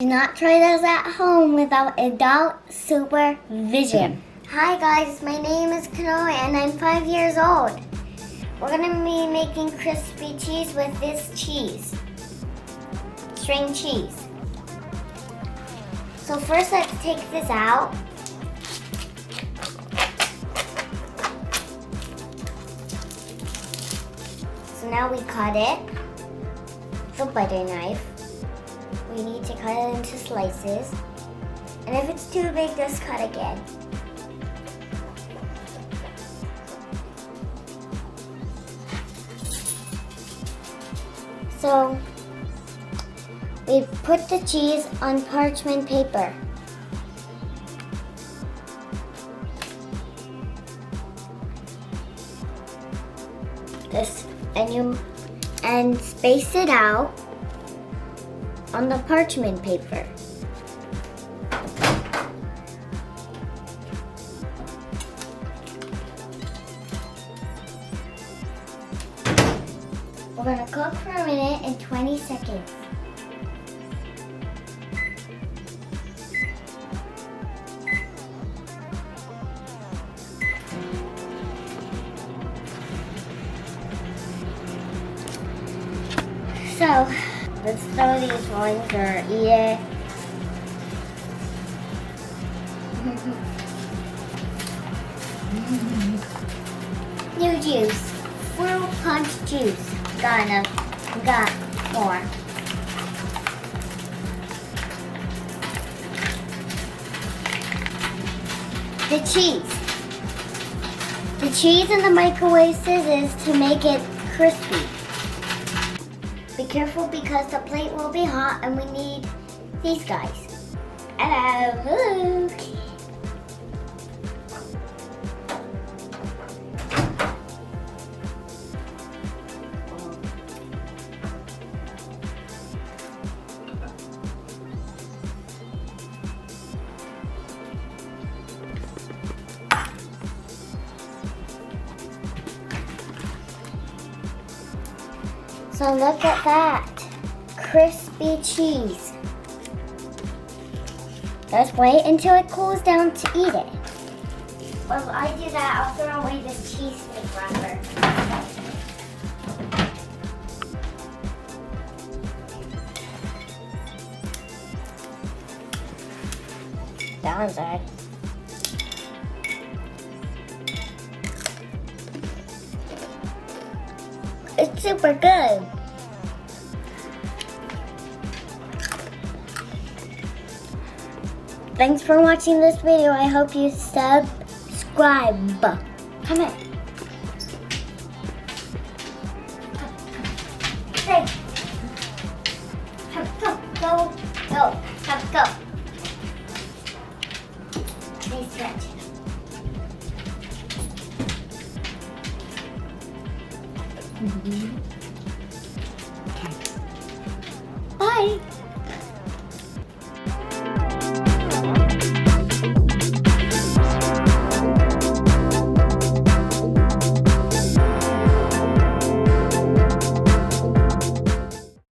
Do not try this at home without adult supervision. Hi guys, my name is Kanoe and I'm 5 years old. We're going to be making crispy cheese with this cheese. String cheese. So first let's take this out. So now we cut it with a butter knife. We need to cut it into slices. And if it's too big, just cut again. So we put the cheese on parchment paper. And space it out on the parchment paper. We're going to cook for a minute and 20 seconds. So, let's throw these ones or eat it. New juice. Fruit punch juice. Got enough. We got more. The cheese. The cheese in the microwave scissors to make it crispy. Be careful because the plate will be hot and we need these guys. Hello, look. So look at that, crispy cheese. Let's wait until it cools down to eat it. While I do that, I'll throw away this cheese stick wrapper. That one's good. It's super good. Thanks for watching this video. I hope you subscribe. Come in. Hey. Go. Nice stretch. Bye.